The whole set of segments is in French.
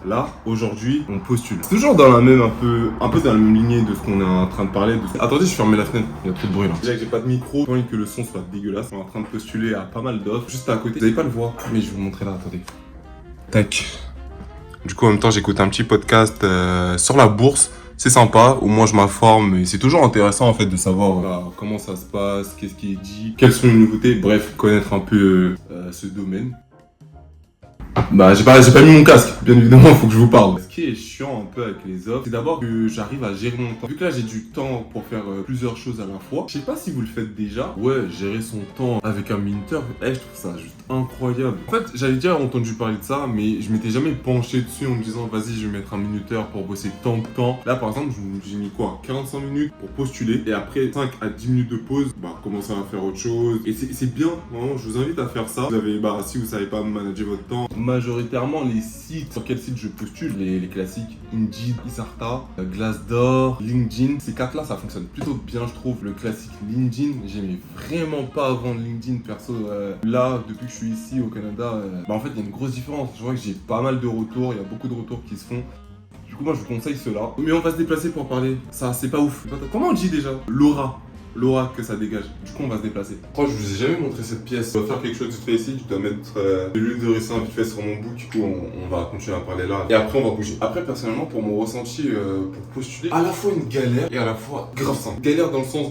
Là, aujourd'hui, on postule. C'est toujours dans la même, un peu dans la même lignée de ce qu'on est en train de parler. Attendez, je ferme la fenêtre, il y a trop de bruit là. Déjà que j'ai pas de micro, j'ai envie que le son soit dégueulasse. On est en train de postuler à pas mal d'offres. Juste à côté, vous allez pas le voir, mais je vais vous montrer là, attendez. Tac. Du coup, en même temps, j'écoute un petit podcast sur la bourse. C'est sympa, au moins je m'informe et c'est toujours intéressant en fait de savoir comment ça se passe, qu'est-ce qui est dit, quelles sont les nouveautés, bref, connaître un peu ce domaine. Bah, j'ai pas mis mon casque, bien évidemment, faut que je vous parle. Ce qui est chiant un peu avec les offres, c'est d'abord que j'arrive à gérer mon temps. Vu que là, j'ai du temps pour faire plusieurs choses à la fois, je sais pas si vous le faites déjà. Ouais, gérer son temps avec un minuteur, je trouve ça juste incroyable. En fait, j'avais déjà entendu parler de ça, mais je m'étais jamais penché dessus en me disant, vas-y, je vais mettre un minuteur pour bosser tant de temps. Là, par exemple, j'ai mis quoi 45 minutes pour postuler, et après 5 à 10 minutes de pause, commencer à faire autre chose. Et c'est bien, vraiment, je vous invite à faire ça. Vous avez, si vous savez pas manager votre temps, majoritairement les sites, sur quels sites je postule, les classiques Indeed, Isarta, Glassdoor, LinkedIn, ces quatre là ça fonctionne plutôt bien je trouve. Le classique LinkedIn, j'aimais vraiment pas avant LinkedIn perso. Là depuis que je suis ici au Canada, en fait il y a une grosse différence. Je vois que j'ai pas mal de retours, il y a beaucoup de retours qui se font. Du coup moi je vous conseille cela. Mais on va se déplacer pour parler, ça c'est pas ouf. Comment on dit déjà? L'aura que ça dégage. Du coup, on va se déplacer. Je vous ai jamais montré cette pièce. On va faire quelque chose vite fait ici. Je dois mettre de l'huile de ricin vite fait sur mon bout. Du coup, on va continuer à parler là. Et après, on va bouger. Après, personnellement, pour mon ressenti pour postuler, à la fois une galère et à la fois grave simple. Galère dans le sens,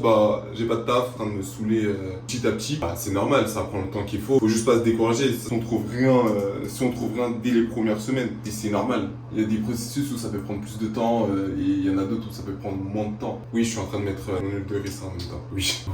j'ai pas de taf, en train de me saouler petit à petit. C'est normal, ça prend le temps qu'il faut. Faut juste pas se décourager. Si on trouve rien, dès les premières semaines, et c'est normal. Il y a des processus où ça peut prendre plus de temps et il y en a d'autres où ça peut prendre moins de temps. Oui, je suis en train de mettre mon huile de ricin en même temps. Oui.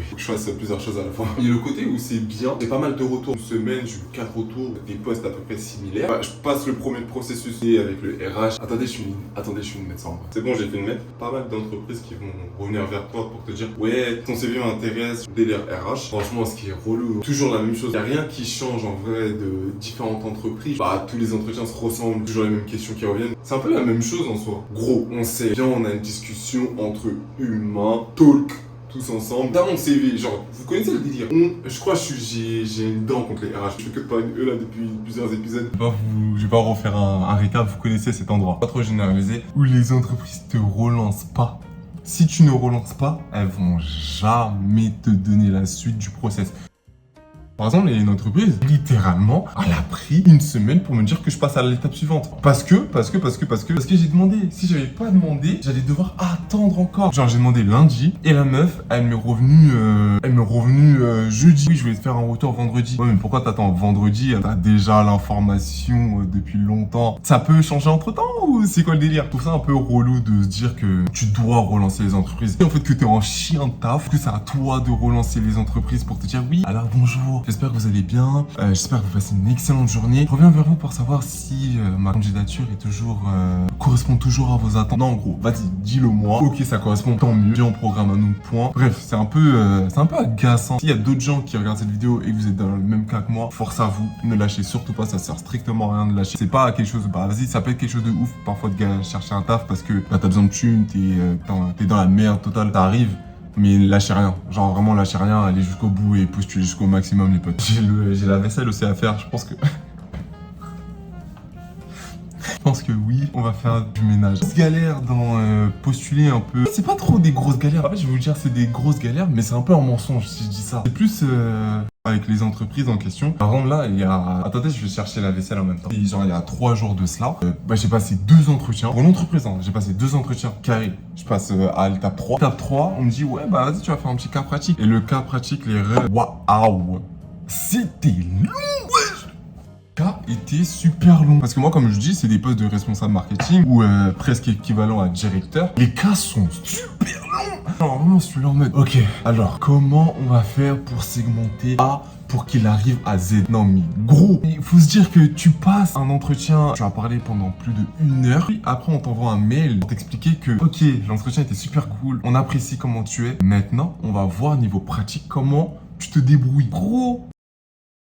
Faut que je fasse plusieurs choses à la fois. Il y a le côté où c'est bien, j'ai pas mal de retours. Une semaine, j'ai eu 4 retours, des postes à peu près similaires. Je passe le premier processus avec le RH. Attendez, je suis une médecin. C'est bon, j'ai fait une lettre. Pas mal d'entreprises qui vont revenir vers toi pour te dire ouais, ton CV m'intéresse, délire RH. Franchement, ce qui est relou, toujours la même chose. Y a rien qui change en vrai de différentes entreprises. Tous les entretiens se ressemblent, toujours les mêmes questions qui reviennent. C'est un peu la même chose en soi. Gros, on sait bien, on a une discussion entre humains, talk. Tous ensemble, dans mon CV, genre, vous connaissez le délire. Je crois que j'ai une dent contre les RH. Je fais que de parler de eux là depuis plusieurs épisodes. Je vais pas refaire un récap, vous connaissez cet endroit. Pas trop généralisé, où les entreprises te relancent pas. Si tu ne relances pas, elles vont jamais te donner la suite du process. Par exemple, il y a une entreprise, littéralement, elle a pris une semaine pour me dire que je passe à l'étape suivante. Parce que j'ai demandé. Si j'avais pas demandé, j'allais devoir attendre encore. Genre, j'ai demandé lundi, et la meuf, elle m'est revenue jeudi. Oui, je voulais te faire un retour vendredi. Ouais, mais pourquoi t'attends vendredi? T'as déjà l'information depuis longtemps. Ça peut changer entre temps ou c'est quoi le délire? Je trouve ça un peu relou de se dire que tu dois relancer les entreprises. Et en fait, que t'es en chien de taf, que c'est à toi de relancer les entreprises pour te dire oui, alors bonjour. J'espère que vous allez bien, j'espère que vous passez une excellente journée. Je reviens vers vous pour savoir si ma candidature est correspond toujours à vos attentes. Non, en gros, vas-y, dis-le moi. Ok, ça correspond, tant mieux. Viens, on programme un autre point. Bref, c'est un peu agaçant. S'il y a d'autres gens qui regardent cette vidéo et que vous êtes dans le même cas que moi, force à vous, ne lâchez surtout pas, ça sert strictement à rien de lâcher. C'est pas quelque chose, vas-y, ça peut être quelque chose de ouf, parfois de chercher un taf parce que t'as besoin de thunes, t'es dans la merde totale, t'arrives. Mais lâchez rien, genre vraiment lâchez rien, allez jusqu'au bout et postulez jusqu'au maximum les potes. J'ai la vaisselle aussi à faire, je pense que oui, on va faire du ménage. Grosse galère dans postuler un peu. C'est pas trop des grosses galères, en fait je vais vous dire c'est des grosses galères, mais c'est un peu un mensonge si je dis ça. C'est plus avec les entreprises en question. Par exemple là, il y a... Attendez, je vais chercher la vaisselle en même temps. Et genre il y a 3 jours de cela, j'ai passé 2 entretiens. Pour l'entreprise, j'ai passé 2 entretiens carrés. Je passe à l'étape 3. Étape 3, on me dit ouais vas-y tu vas faire un petit cas pratique. Et le cas pratique, les rêves, waouh, c'était long. Était super long. Parce que moi, comme je dis, c'est des postes de responsable marketing ou presque équivalent à directeur. Les cas sont super longs. Genre, vraiment, je suis là en mode, ok, alors, comment on va faire pour segmenter A pour qu'il arrive à Z? Non, mais gros, il faut se dire que tu passes un entretien, tu vas parler pendant plus de 1 heure. Puis après, on t'envoie un mail pour t'expliquer que, ok, l'entretien était super cool, on apprécie comment tu es. Maintenant, on va voir niveau pratique comment tu te débrouilles. Gros,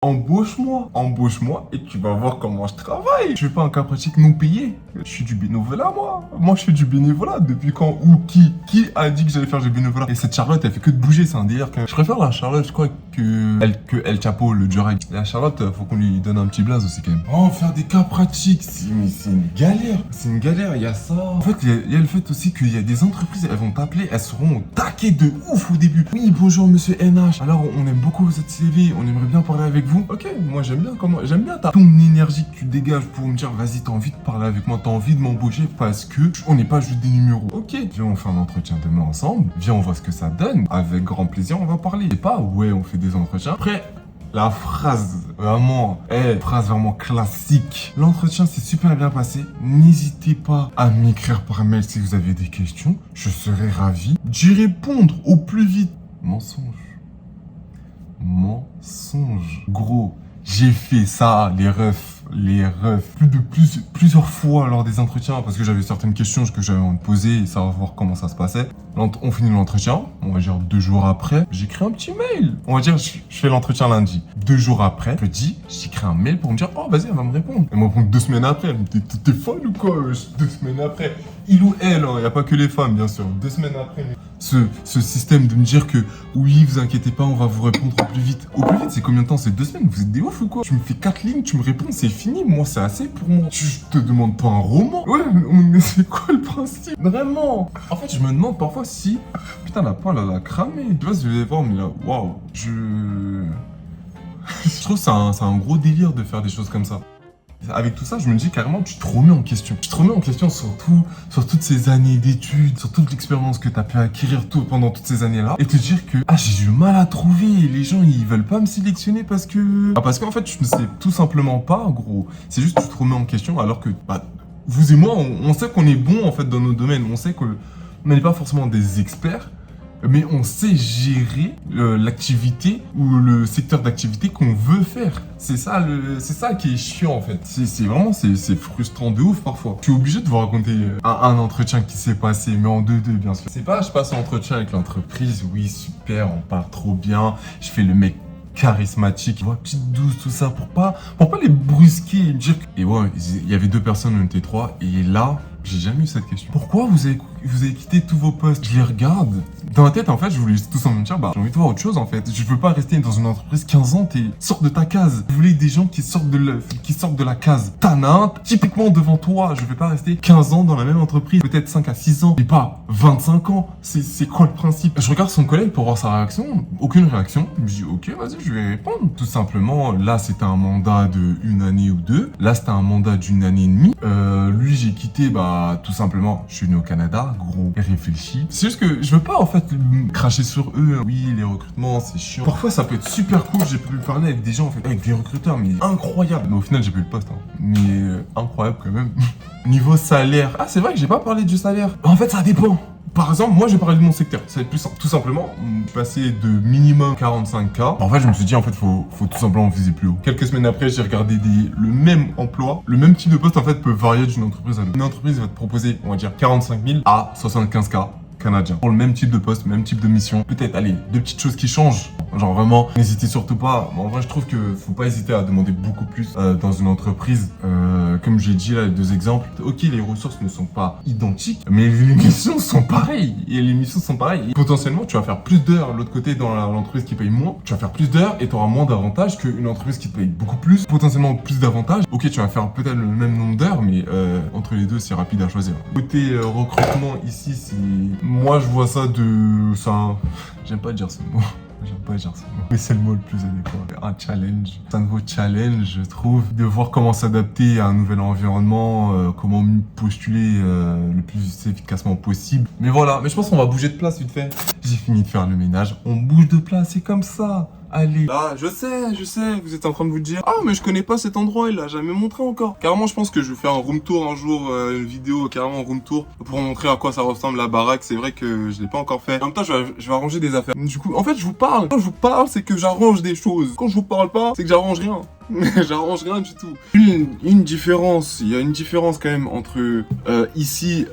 embauche-moi et tu vas voir comment je travaille. Je fais pas un cas pratique non payé. Je suis du bénévolat, moi. Moi, je fais du bénévolat. Depuis quand ou qui a dit que j'allais faire du bénévolat? Et cette Charlotte, elle fait que de bouger, c'est un délire. Je préfère la Charlotte, je crois, que El Chapo, le Durag. La Charlotte, faut qu'on lui donne un petit blaze aussi quand même. Oh, faire des cas pratiques, c'est une galère. C'est une galère, il y a ça. En fait, il y a le fait aussi qu'il y a des entreprises, elles vont t'appeler, elles seront au taquet de ouf au début. Oui, bonjour monsieur NH. Alors, on aime beaucoup votre CV, on aimerait bien parler avec vous. Ok, moi j'aime bien ton énergie que tu dégages pour me dire, vas-y, t'as envie de parler avec moi, t'as envie de m'embaucher parce que on n'est pas juste des numéros. Ok, viens, on fait un entretien demain ensemble. Viens, on voit ce que ça donne. Avec grand plaisir, on va parler. C'est pas, ouais, on fait des entretiens. Après, la phrase vraiment classique. L'entretien s'est super bien passé. N'hésitez pas à m'écrire par mail si vous avez des questions. Je serai ravi d'y répondre au plus vite. Mensonge. Gros, j'ai fait ça, les refs. Plusieurs fois lors des entretiens parce que j'avais certaines questions que j'avais envie de poser et savoir comment ça se passait. On finit l'entretien, on va dire 2 jours après, j'écris un petit mail. On va dire, je fais l'entretien lundi. 2 jours après, j'écris un mail pour me dire, oh vas-y, elle va me répondre. Elle me répond 2 semaines après. Elle me dit, t'es folle ou quoi? 2 semaines après. Il ou elle, il n'y a pas que les femmes, bien sûr. 2 semaines après. Ce système de me dire que oui, vous inquiétez pas, on va vous répondre au plus vite. Au plus vite, c'est combien de temps? C'est 2 semaines? Vous êtes des ouf ou quoi? Tu me fais 4 lignes, tu me réponds, c'est fini. Moi, c'est assez pour moi. Je te demande pas un roman. Ouais, mais c'est quoi le principe? Vraiment. En fait, je me demande parfois si... Putain, la poêle, elle a cramé. Tu vois, je vais voir, mais là, waouh. Je trouve que c'est un gros délire de faire des choses comme ça. Avec tout ça, je me dis carrément, tu te remets en question. Tu te remets en question sur toutes ces années d'études, sur toute l'expérience que tu as pu acquérir pendant toutes ces années-là. Et te dire que, j'ai du mal à trouver. Les gens, ils veulent pas me sélectionner parce que... parce qu'en fait, je ne sais tout simplement pas, gros. C'est juste que tu te remets en question alors que, vous et moi, on sait qu'on est bon en fait dans nos domaines. On sait qu'on n'est pas forcément des experts. Mais on sait gérer l'activité ou le secteur d'activité qu'on veut faire. C'est ça qui est chiant en fait. C'est frustrant de ouf parfois. Je suis obligé de vous raconter un entretien qui s'est passé, mais en 2-2 bien sûr. C'est pas, je passe un entretien avec l'entreprise, oui super, on parle trop bien, je fais le mec charismatique, petite douce, tout ça, pour pas les brusquer et me dire que... Et ouais, il y avait 2 personnes, on était 3, et là... J'ai jamais eu cette question. Pourquoi vous avez quitté tous vos postes? Je les regarde. Dans ma tête, en fait, je voulais tout simplement me dire, j'ai envie de voir autre chose, en fait. Je veux pas rester dans une entreprise 15 ans, sors de ta case. Vous voulez des gens qui sortent de la case. T'en as un, typiquement devant toi. Je vais pas rester 15 ans dans la même entreprise. Peut-être 5 à 6 ans, mais pas 25 ans. C'est quoi le principe? Je regarde son collègue pour voir sa réaction. Aucune réaction. Je me dis, ok, vas-y, je vais répondre. Tout simplement, là, c'était un mandat de 1 année ou 2. Là, c'était un mandat d'1 année et demie. Lui, j'ai quitté, tout simplement, je suis né au Canada, gros, et réfléchi. C'est juste que je veux pas, en fait, cracher sur eux. Oui, les recrutements, c'est chiant. Parfois, ça peut être super cool. J'ai pu parler avec des gens, en fait, avec des recruteurs, mais incroyable. Mais au final, j'ai pas eu le poste, hein. Mais incroyable quand même. Niveau salaire. Ah, c'est vrai que j'ai pas parlé du salaire. En fait, ça dépend. Par exemple, moi, j'ai parlé de mon secteur. Ça va être plus simple. Tout simplement, je suis passé de minimum 45K. En fait, je me suis dit, en fait, faut tout simplement viser plus haut. Quelques semaines après, j'ai regardé le même emploi. Le même type de poste, en fait, peut varier d'une entreprise à l'autre. Une entreprise va te proposer, on va dire, 45 000 à 75K. Canadien. Pour le même type de poste, même type de mission. Peut-être, allez, 2 petites choses qui changent. Genre vraiment, n'hésitez surtout pas. En vrai, je trouve que faut pas hésiter à demander beaucoup plus dans une entreprise. Comme j'ai dit là, les 2 exemples. Ok, les ressources ne sont pas identiques, mais les missions sont pareilles. Et les missions sont pareilles. Et potentiellement, tu vas faire plus d'heures de l'autre côté dans l'entreprise qui paye moins. Tu vas faire plus d'heures et tu auras moins d'avantages qu'une entreprise qui te paye beaucoup plus. Potentiellement plus d'avantages. Ok, tu vas faire peut-être le même nombre d'heures, mais entre les deux, c'est rapide à choisir. Côté recrutement, ici, c'est... Moi, je vois ça de... J'aime pas dire ce mot. J'aime pas dire ça. Mais c'est le mot le plus adéquat. Un challenge. C'est un nouveau challenge, je trouve. De voir comment s'adapter à un nouvel environnement, comment postuler le plus efficacement possible. Mais voilà, mais je pense qu'on va bouger de place vite fait. J'ai fini de faire le ménage. On bouge de place, c'est comme ça. Allez. Là, je sais, vous êtes en train de vous dire, ah, mais je connais pas cet endroit, il l'a jamais montré encore. Carrément, je pense que je vais faire un room tour un jour, une vidéo, carrément un room tour, pour montrer à quoi ça ressemble la baraque. C'est vrai que je l'ai pas encore fait. En même temps, je vais arranger des affaires. Du coup, en fait, je vous parle. Quand je vous parle, c'est que j'arrange des choses. Quand je vous parle pas, c'est que j'arrange rien. J'arrange rien du tout. Une différence, il y a une différence quand même entre ici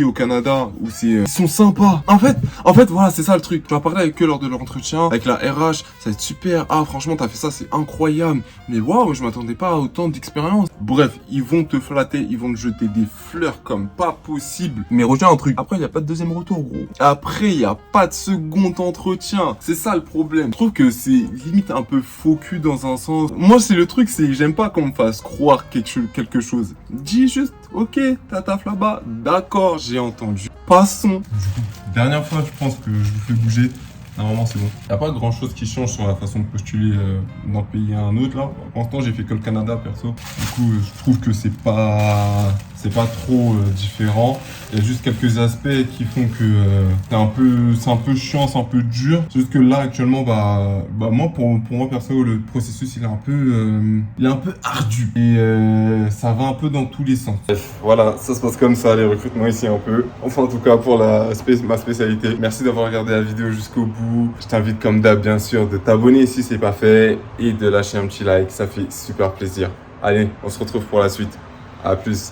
au Canada où ils sont sympas. En fait, voilà, c'est ça le truc. Tu vas parler avec eux lors de l'entretien, avec la RH, ça va être super. Ah, franchement, t'as fait ça, c'est incroyable. Mais waouh, je m'attendais pas à autant d'expérience. Bref, ils vont te flatter, ils vont te jeter des fleurs comme pas possible. Mais retiens un truc. Après, il y a pas de deuxième retour, gros. Après, il y a pas de second entretien. C'est ça le problème. Je trouve que c'est limite un peu faux cul dans un sens. Moi, c'est le truc, c'est j'aime pas qu'on me fasse croire quelque chose. Dis juste, ok, t'as taf là-bas. D'accord, j'ai entendu. Passons. Dernière fois, je pense que je vous fais bouger. Normalement, c'est bon. Il n'y a pas grand chose qui change sur la façon de postuler d'un pays à un autre là. Pour l'instant, j'ai fait que le Canada perso. Du coup, je trouve que c'est pas trop différent. Il y a juste quelques aspects qui font que c'est un peu chiant, c'est un peu dur. C'est juste que là, actuellement, moi, pour moi perso, le processus il est un peu ardu et ça va un peu dans tous les sens. Bref, voilà, ça se passe comme ça, les recrutements ici un peu. Enfin, en tout cas, pour ma spécialité. Merci d'avoir regardé la vidéo jusqu'au bout. Je t'invite comme d'hab, bien sûr, de t'abonner si c'est pas fait et de lâcher un petit like. Ça fait super plaisir. Allez, on se retrouve pour la suite. À plus.